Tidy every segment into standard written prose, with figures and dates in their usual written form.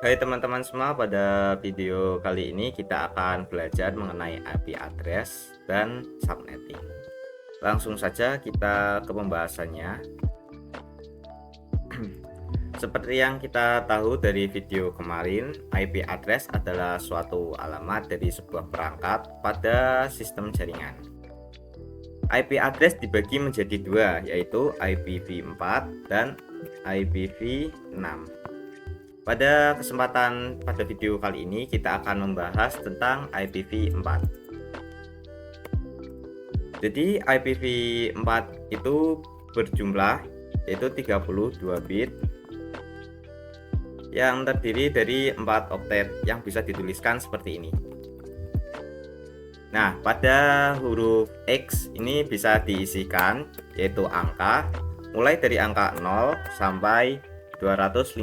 Hai teman-teman semua, pada video kali ini kita akan belajar mengenai IP address dan subnetting. Langsung saja kita ke pembahasannya. Seperti yang kita tahu dari video kemarin, IP address adalah suatu alamat dari sebuah perangkat pada sistem jaringan. IP address dibagi menjadi dua, yaitu IPv4 dan IPv6. Pada video kali ini kita akan membahas tentang IPv4. Jadi IPv4 itu berjumlah yaitu 32 bit yang terdiri dari 4 oktet yang bisa dituliskan seperti ini. Nah, pada huruf X ini bisa diisikan yaitu angka mulai dari angka 0 sampai 255.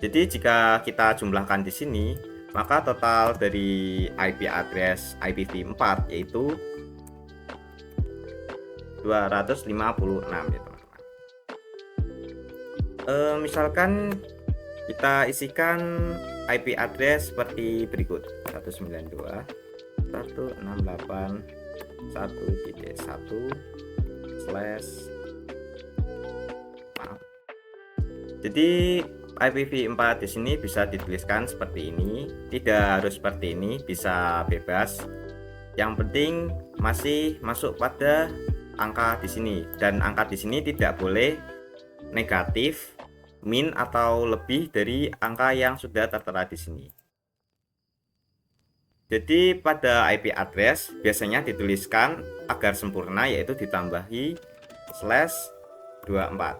Jadi jika kita jumlahkan di sini, maka total dari IP address IPv4 yaitu 256 ya teman-teman. Misalkan kita isikan IP address seperti berikut: 192.168.1.1/. Jadi IPv4 di sini bisa dituliskan seperti ini, tidak harus seperti ini, bisa bebas. Yang penting masih masuk pada angka di sini, dan angka di sini tidak boleh negatif, min atau lebih dari angka yang sudah tertera di sini. Jadi pada IP address biasanya dituliskan agar sempurna yaitu ditambahi /24.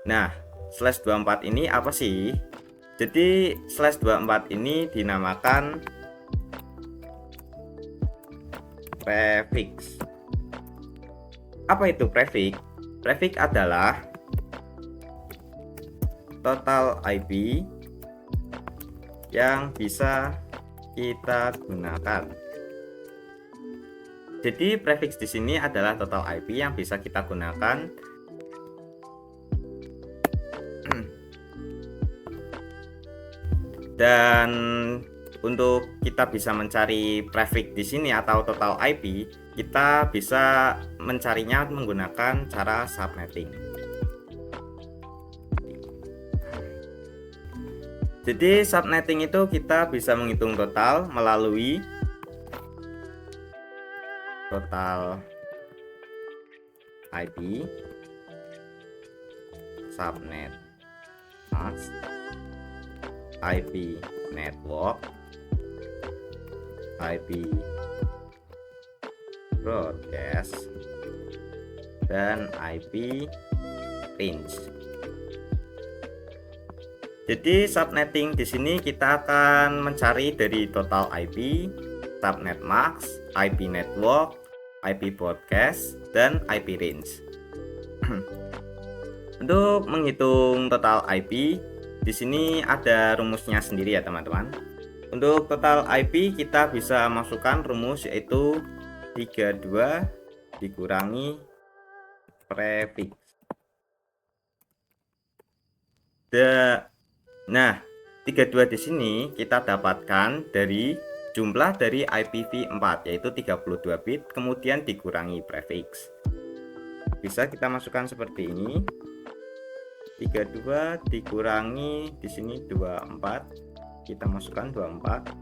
Nah, /24 ini apa sih? Jadi /24 ini dinamakan prefix. Apa itu prefix? Prefix adalah total IP yang bisa kita gunakan. Jadi prefix di sini adalah total IP yang bisa kita gunakan. Dan untuk kita bisa mencari prefix di sini atau total IP, kita bisa mencarinya menggunakan cara subnetting. Jadi subnetting itu kita bisa menghitung total melalui total IP subnet mask, IP network, IP broadcast, dan IP range. Jadi subnetting di sini kita akan mencari dari total IP, subnet mask, IP network, IP broadcast, dan IP range. Untuk menghitung total IP, di sini ada rumusnya sendiri ya teman-teman. Untuk total IP kita bisa masukkan rumus yaitu 32 dikurangi prefix. Nah, 32 di sini kita dapatkan dari jumlah dari IPv4 yaitu 32 bit kemudian dikurangi prefix. Bisa kita masukkan seperti ini. 32 dikurangi di sini 24. Kita masukkan 24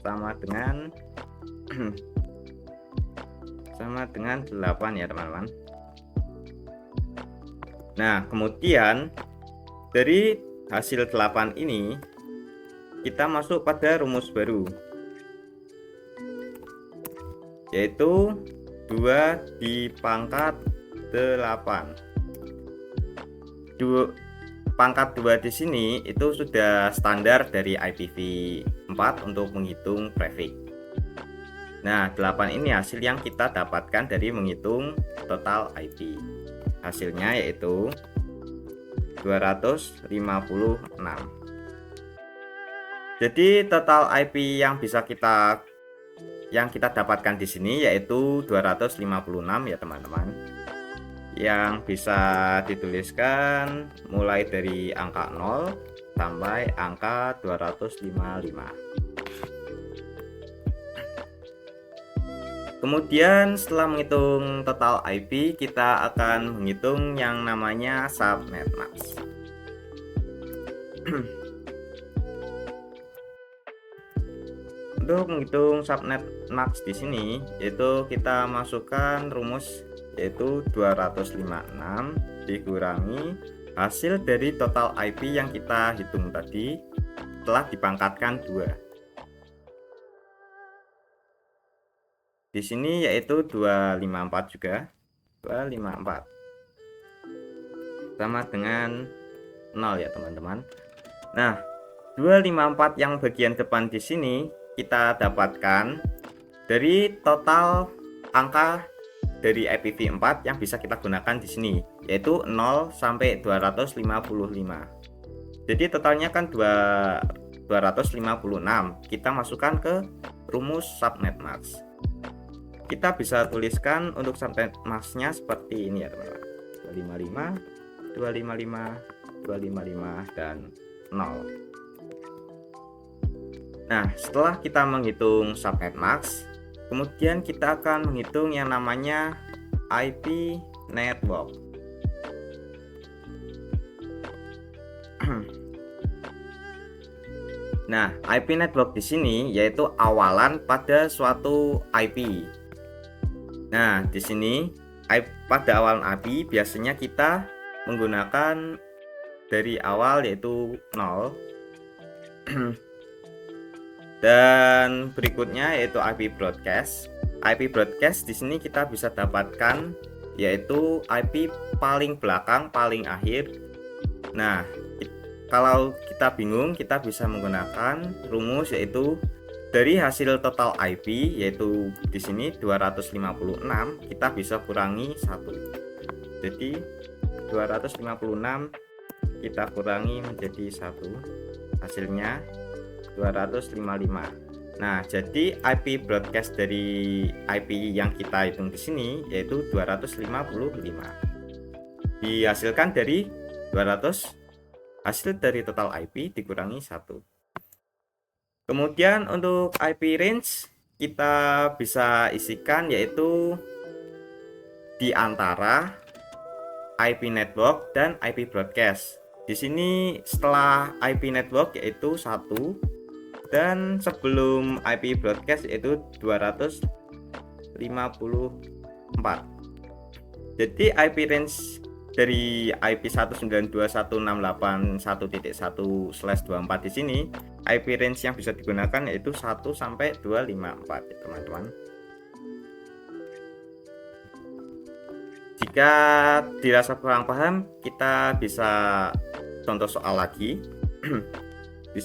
sama dengan sama dengan 8 ya teman-teman. Nah, kemudian dari hasil 8 ini kita masuk pada rumus baru yaitu 2 dipangkat 8. Pangkat 2 di sini itu sudah standar dari IPv4 untuk menghitung prefix. Nah, 8 ini hasil yang kita dapatkan dari menghitung total IP. Hasilnya yaitu 256. Jadi total IP yang kita dapatkan di sini yaitu 256 ya teman-teman. Yang bisa dituliskan mulai dari angka 0 sampai angka 255. Kemudian setelah menghitung total IP, kita akan menghitung yang namanya subnet max. Untuk menghitung subnet max di sini, yaitu kita masukkan rumus yaitu 256 dikurangi hasil dari total IP yang kita hitung tadi telah dipangkatkan 2. Di sini yaitu 254 juga. 254 sama dengan 0 ya teman-teman. Nah, 254 yang bagian depan di sini kita dapatkan dari total angka dari IPv4 yang bisa kita gunakan di sini, yaitu 0 sampai 255. Jadi totalnya kan 256. Kita masukkan ke rumus subnet max. Kita bisa tuliskan untuk subnet max-nya seperti ini ya teman-teman. 255, 255, 255 dan 0. Nah, setelah kita menghitung subnet max, kemudian kita akan menghitung yang namanya IP network. Nah, IP network di sini yaitu awalan pada suatu IP. Nah, di sini pada awalan IP biasanya kita menggunakan dari awal yaitu 0. Dan berikutnya yaitu IP broadcast. IP broadcast di sini kita bisa dapatkan yaitu IP paling belakang, paling akhir. Nah, kalau kita bingung, kita bisa menggunakan rumus yaitu dari hasil total IP yaitu di sini 256, kita bisa kurangi 1. Jadi 256 kita kurangi menjadi 1. Hasilnya 255. Nah, jadi IP broadcast dari IP yang kita hitung di sini yaitu 255. Dihasilkan dari 200 hasil dari total IP dikurangi 1. Kemudian untuk IP range kita bisa isikan yaitu di antara IP network dan IP broadcast. Di sini setelah IP network yaitu 1 dan sebelum IP broadcast yaitu 254. Jadi IP range dari IP 192.168.1.1/24 di sini, IP range yang bisa digunakan yaitu 1 sampai 254 ya, teman-teman. Jika dirasa kurang paham, kita bisa contoh soal lagi. Di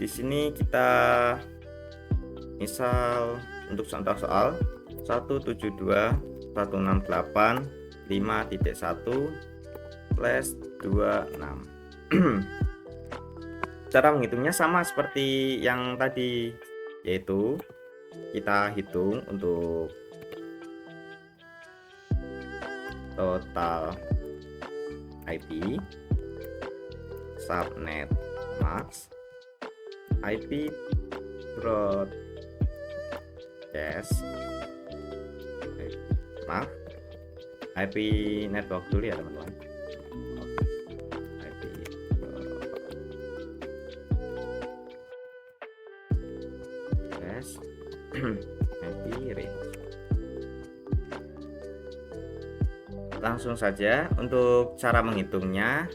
sini kita misal untuk contoh soal 172.168.5.1/26. Cara menghitungnya sama seperti yang tadi, yaitu kita hitung untuk total IP, subnet max, IP broadcast, IP network dulu ya teman-teman. IP broadcast, IP range. Langsung saja untuk cara menghitungnya,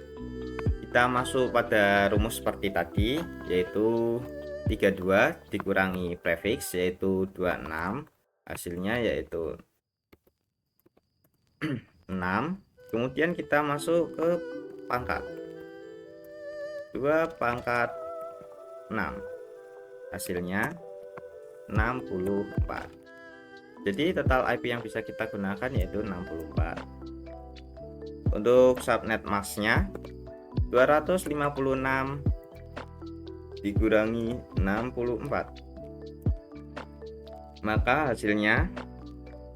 kita masuk pada rumus seperti tadi, yaitu 32 dikurangi prefix yaitu 26, hasilnya yaitu 6. Kemudian kita masuk ke pangkat 2 pangkat 6, hasilnya 64. Jadi total IP yang bisa kita gunakan yaitu 64. Untuk subnet max-nya 256 dikurangi 64, maka hasilnya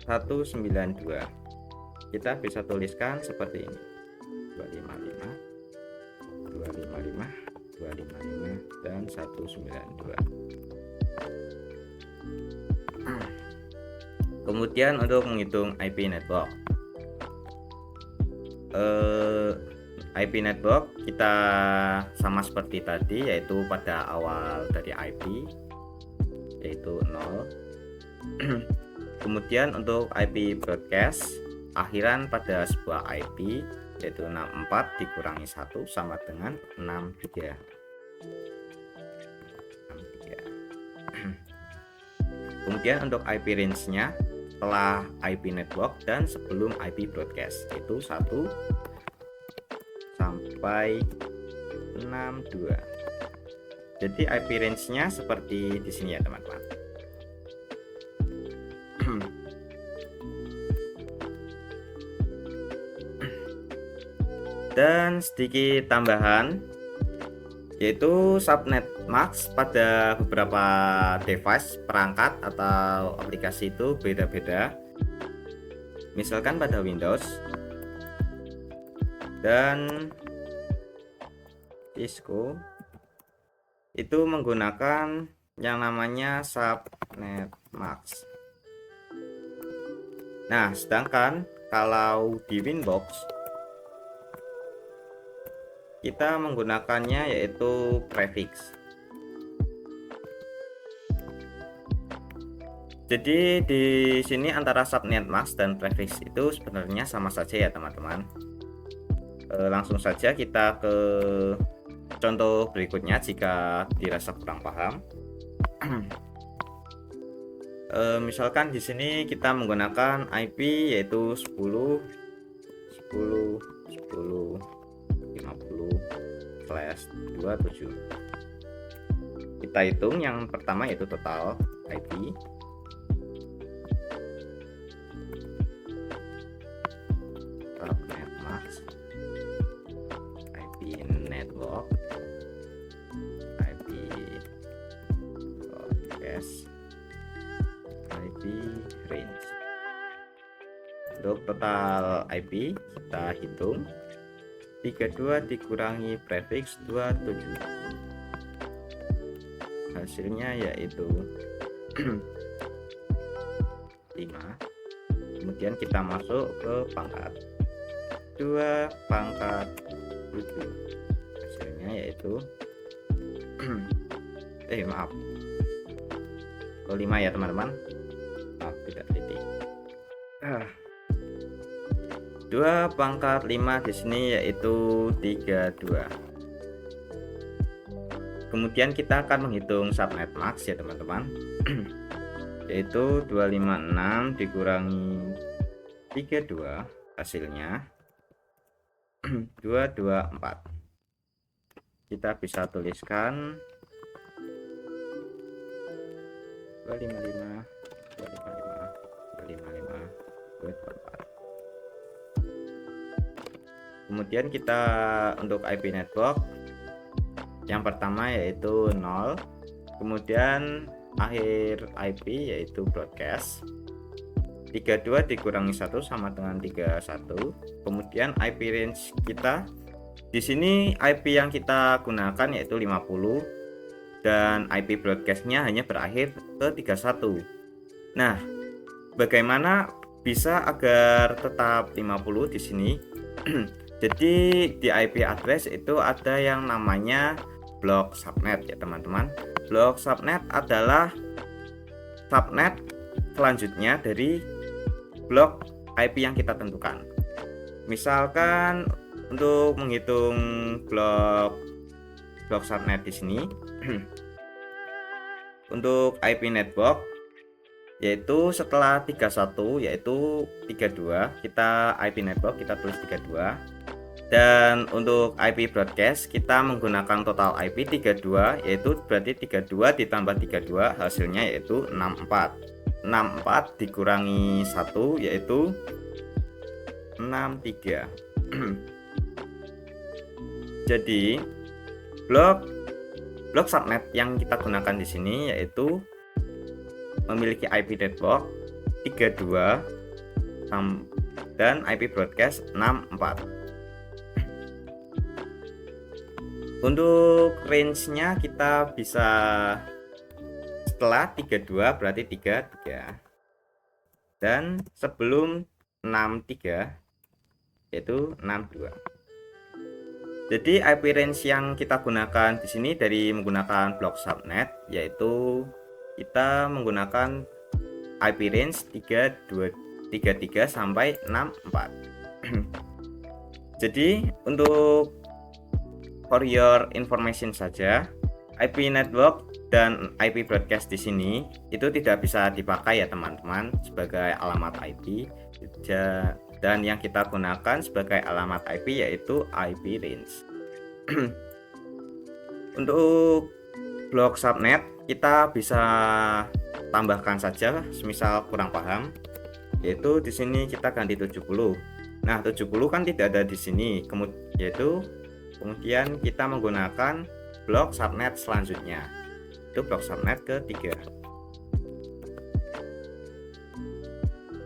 192. kita bisa tuliskan seperti ini: 255, 255, 255, dan 192. Kemudian untuk menghitung IP network, IP network kita sama seperti tadi, yaitu pada awal dari IP yaitu 0. Kemudian untuk IP broadcast akhiran pada sebuah IP yaitu 64 dikurangi 1 sama dengan 63. Kemudian untuk IP range-nya setelah IP network dan sebelum IP broadcast yaitu 1 sampai 62. Jadi IP range-nya seperti di sini ya teman-teman. Dan sedikit tambahan, yaitu subnet max pada beberapa device, perangkat atau aplikasi itu beda-beda. Misalkan pada Windows dan Cisco itu menggunakan yang namanya subnet max. Nah, sedangkan kalau di Winbox kita menggunakannya yaitu prefix. Jadi di sini antara subnet max dan prefix itu sebenarnya sama saja ya teman-teman. Langsung saja kita ke contoh berikutnya jika dirasa kurang paham. Misalkan di sini kita menggunakan IP yaitu 10 10 10 50/27. Kita hitung yang pertama yaitu total IP. Subnet max, IP network, IP broadcast, IP range. Untuk total IP kita hitung 32 dikurangi prefix 27, hasilnya yaitu 5. Kemudian kita masuk ke pangkat 2 pangkat 7, hasilnya yaitu 5 ya teman-teman, maaf tidak titik. 2 pangkat 5 di sini yaitu 32. Kemudian kita akan menghitung subnet max ya teman-teman. Yaitu 256 dikurangi 32, hasilnya 224. Kita bisa tuliskan 255 255 254. Kemudian kita untuk IP network yang pertama yaitu 0, kemudian akhir IP yaitu broadcast 32 dikurangi 1 sama dengan 31. Kemudian IP range kita di sini IP yang kita gunakan yaitu 50 dan IP broadcastnya hanya berakhir ke 31. Nah, bagaimana bisa agar tetap 50 di sini? Jadi di IP address itu ada yang namanya blok subnet ya teman-teman. Blok subnet adalah subnet selanjutnya dari blok IP yang kita tentukan. Misalkan untuk menghitung blok subnet di sini untuk IP network yaitu setelah 31 yaitu 32, kita IP network kita tulis 32. Dan untuk IP broadcast kita menggunakan total IP 32, yaitu berarti 32 ditambah 32 hasilnya yaitu 64. 64 dikurangi 1 yaitu 63. Jadi blok subnet yang kita gunakan di sini yaitu memiliki IP network 32 dan IP broadcast 64. Untuk range-nya kita bisa setelah 32 berarti 33 dan sebelum 63 yaitu 62. Jadi IP range yang kita gunakan di sini dari menggunakan blok subnet, yaitu kita menggunakan IP range 3233 sampai 64. Jadi untuk for your information saja, IP network dan IP broadcast di sini itu tidak bisa dipakai ya teman-teman sebagai alamat IP. Dan yang kita gunakan sebagai alamat IP yaitu IP range. Untuk blok subnet kita bisa tambahkan saja semisal kurang paham, yaitu di sini kita ganti 70. Nah, 70 kan tidak ada di sini, kemudian kita menggunakan blok subnet selanjutnya. Itu blok subnet ketiga.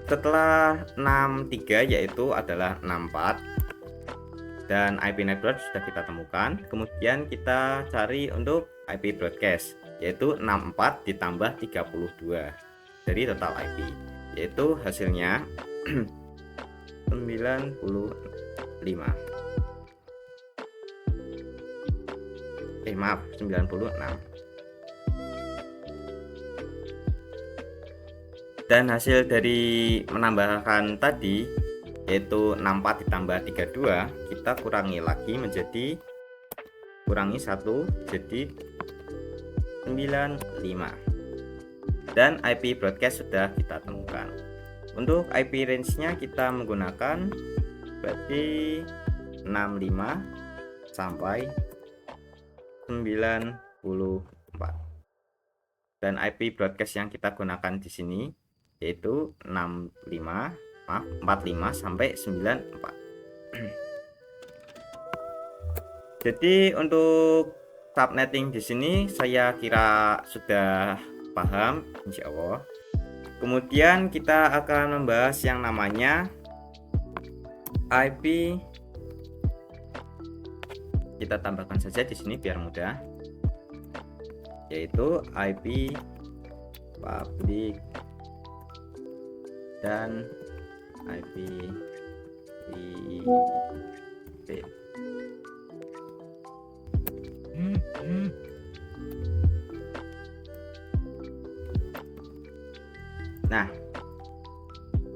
Setelah 63 yaitu adalah 64 dan IP network sudah kita temukan. Kemudian kita cari untuk IP broadcast yaitu 64 ditambah 32 dari total IP, yaitu hasilnya 95. Maaf, 96. Dan hasil dari menambahkan tadi yaitu 64 ditambah 32, kita kurangi lagi menjadi 1 jadi 95. Dan IP broadcast sudah kita temukan. Untuk IP range-nya kita menggunakan berarti 65 sampai 94. Dan IP broadcast yang kita gunakan di sini yaitu 45 sampai 94. Jadi untuk subnetting di sini saya kira sudah paham insya Allah. Kemudian kita akan membahas yang namanya IP. Kita tambahkan saja di sini biar mudah, yaitu IP public dan IP private. Nah,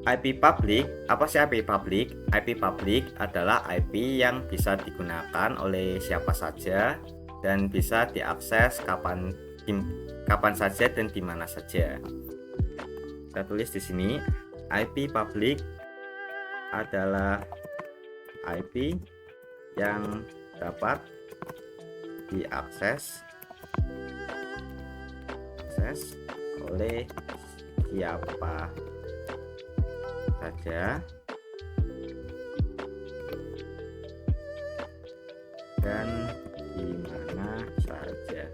IP public, apa sih IP public? IP public adalah IP yang bisa digunakan oleh siapa saja dan bisa diakses kapan saja dan di mana saja. Kita tulis di sini, IP public adalah IP yang dapat diakses oleh siapa saja dan di mana saja.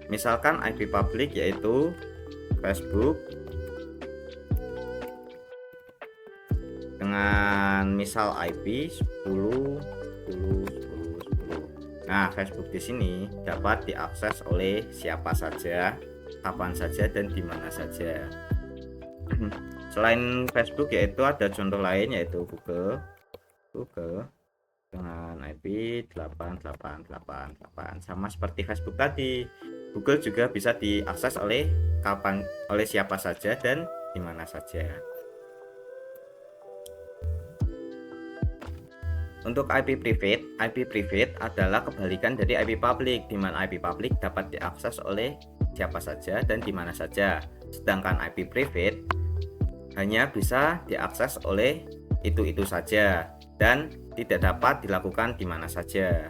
Misalkan IP public yaitu Facebook dengan misal IP 10. Nah, Facebook di sini dapat diakses oleh siapa saja, kapan saja dan di mana saja. Selain Facebook yaitu ada contoh lain yaitu Google dengan IP 8888 sama seperti Facebook tadi. Google juga bisa diakses oleh siapa saja dan di mana saja. Untuk IP private adalah kebalikan dari IP public, di mana IP public dapat diakses oleh siapa saja dan di mana saja. Sedangkan IP private hanya bisa diakses oleh itu saja dan tidak dapat dilakukan di mana saja.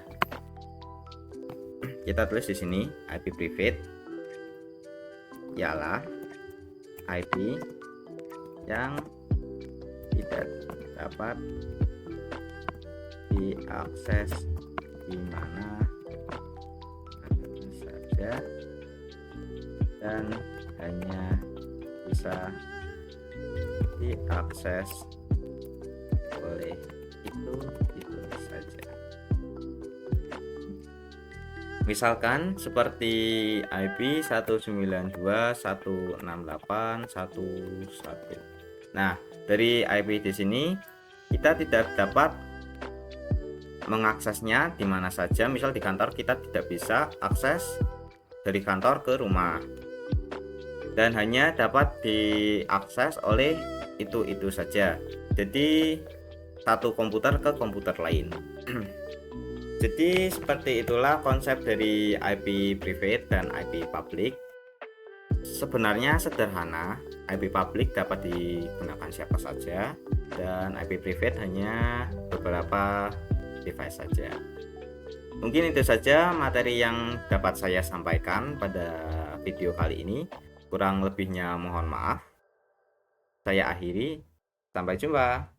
Kita tulis di sini IP private ialah IP yang tidak dapat diakses di mana saja dan hanya bisa diakses oleh itu saja. Misalkan seperti IP 192.168.1.1. Nah, dari IP di sini kita tidak dapat mengaksesnya di mana saja. Misal di kantor kita tidak bisa akses dari kantor ke rumah, dan hanya dapat diakses oleh itu saja. Jadi satu komputer ke komputer lain. Jadi seperti itulah konsep dari IP private dan IP public. Sebenarnya sederhana. IP public dapat digunakan siapa saja, dan IP private hanya beberapa device saja. Mungkin itu saja materi yang dapat saya sampaikan pada video kali ini. Kurang lebihnya mohon maaf. Saya akhiri. Sampai jumpa.